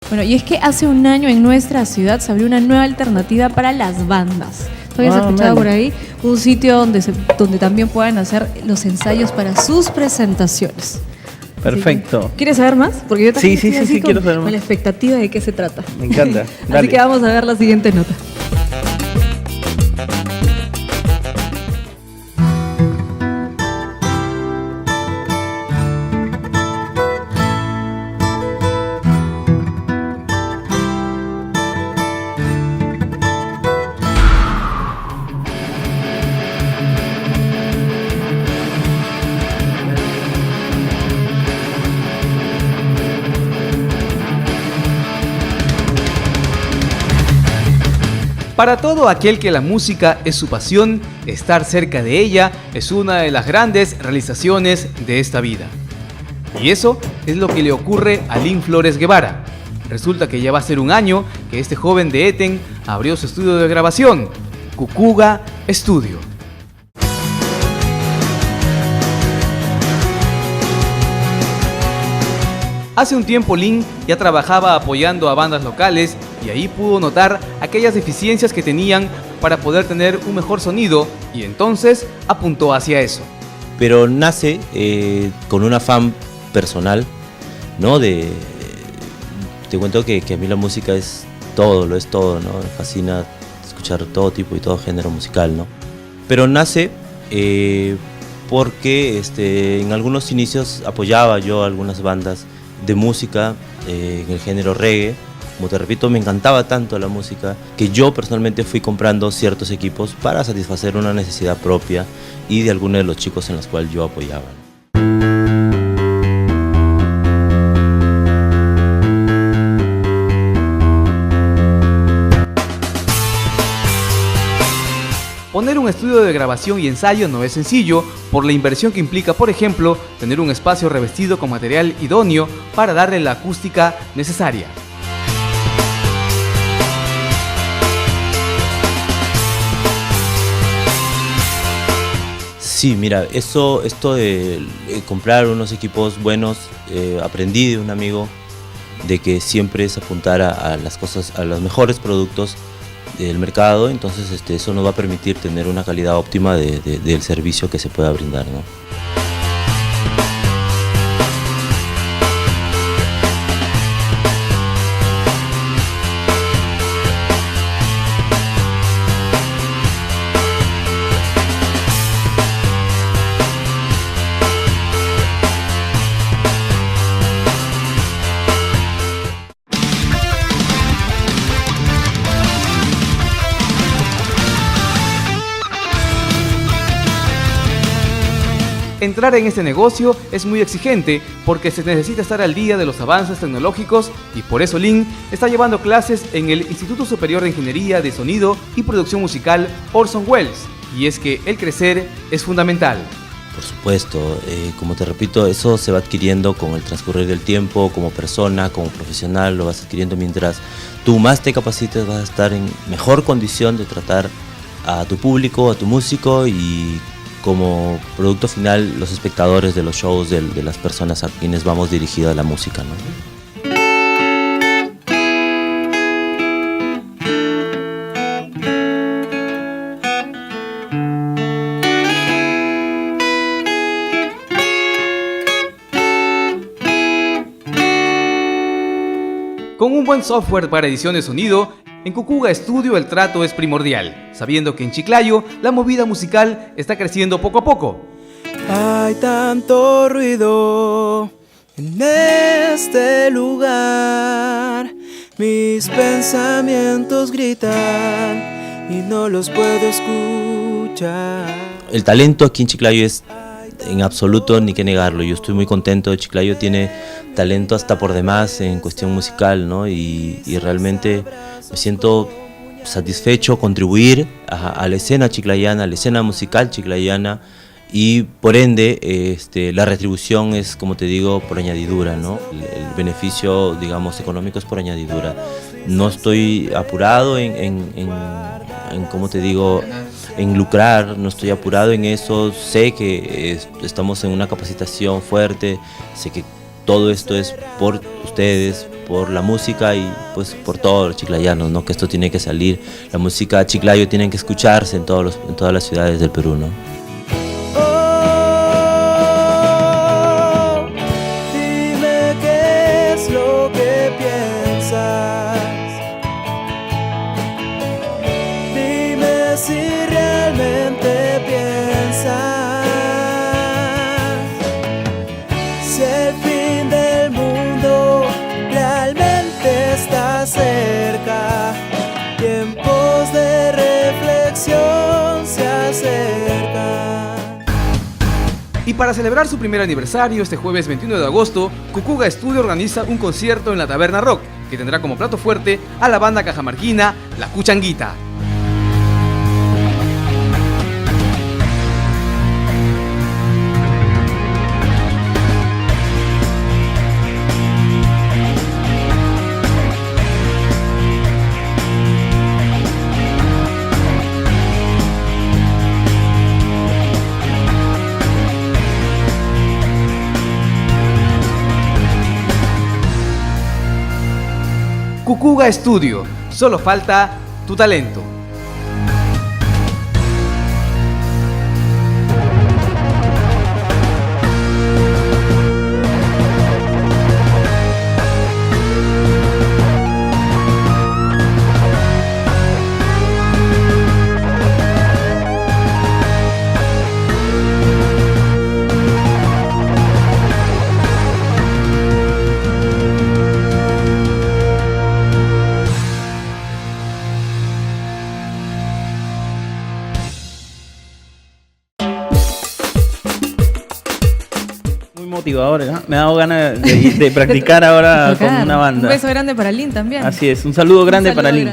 Bueno, y es que hace un año en nuestra ciudad se abrió una nueva alternativa para las bandas. ¿Tú habías escuchado por ahí? Un sitio donde también puedan hacer los ensayos para sus presentaciones. Perfecto. ¿Quieres saber más? Porque yo también sí, quiero saber más. Con la expectativa de qué se trata. Me encanta. Dale. Así que vamos a ver la siguiente nota. Para todo aquel que la música es su pasión, estar cerca de ella es una de las grandes realizaciones de esta vida. Y eso es lo que le ocurre a Lynn Flores Guevara. Resulta que ya va a ser un año que este joven de Eten abrió su estudio de grabación, Cucuga Studio. Hace un tiempo Lynn ya trabajaba apoyando a bandas locales y ahí pudo notar aquellas deficiencias que tenían para poder tener un mejor sonido y entonces apuntó hacia eso. Pero nace con un afán personal, ¿no? Te cuento que a mí la música es todo, lo es todo, ¿no? Me fascina escuchar todo tipo y todo género musical, ¿no? Pero nace porque en algunos inicios apoyaba yo a algunas bandas de música en el género reggae. Como te repito, me encantaba tanto la música que yo personalmente fui comprando ciertos equipos para satisfacer una necesidad propia y de algunos de los chicos en los cuales yo apoyaba. Poner un estudio de grabación y ensayo no es sencillo por la inversión que implica, por ejemplo, tener un espacio revestido con material idóneo para darle la acústica necesaria. Sí, mira, esto de comprar unos equipos buenos, aprendí de un amigo de que siempre es apuntar a las cosas, a los mejores productos del mercado, entonces eso nos va a permitir tener una calidad óptima del servicio que se pueda brindar, ¿no? Entrar en este negocio es muy exigente porque se necesita estar al día de los avances tecnológicos y por eso Lynn está llevando clases en el Instituto Superior de Ingeniería de Sonido y Producción Musical Orson Welles. Y es que el crecer es fundamental. Por supuesto, como te repito, eso se va adquiriendo con el transcurrir del tiempo, como persona, como profesional, lo vas adquiriendo mientras tú más te capacites, vas a estar en mejor condición de tratar a tu público, a tu músico y como producto final los espectadores de los shows de las personas a quienes vamos dirigida la música, ¿no? Con un buen software para edición de sonido, en Cucuga Studio el trato es primordial, sabiendo que en Chiclayo la movida musical está creciendo poco a poco. Hay tanto ruido en este lugar, mis pensamientos gritan y no los puedo escuchar. El talento aquí en Chiclayo es en absoluto ni que negarlo. Yo estoy muy contento. Chiclayo tiene talento hasta por demás en cuestión musical, ¿no? Y realmente me siento satisfecho contribuir a la escena chiclayana, a la escena musical chiclayana y por ende la retribución es, como te digo, por añadidura, ¿no? El beneficio, digamos, económico es por añadidura. No estoy apurado en como te digo, en lucrar, no estoy apurado en eso. Sé que estamos en una capacitación fuerte, sé que todo esto es por ustedes, por la música y pues por todos los chiclayanos, ¿no? Que esto tiene que salir, la música chiclayo tiene que escucharse en todas las ciudades del Perú, ¿no? Oh, dime qué es lo que piensas. Dime si realmente piensas. Si el fin del mundo realmente está cerca, tiempos de reflexión se acercan. Y para celebrar su primer aniversario, este jueves 21 de agosto, Cucuga Studio organiza un concierto en la Taberna Rock, que tendrá como plato fuerte a la banda cajamarquina La Cuchanguita. Cucuga Studio, solo falta tu talento. Motivador, ¿no? Me ha dado ganas de practicar ahora con Tocar. una banda. Un beso grande para Lynn también. Así es, un saludo grande para Lynn.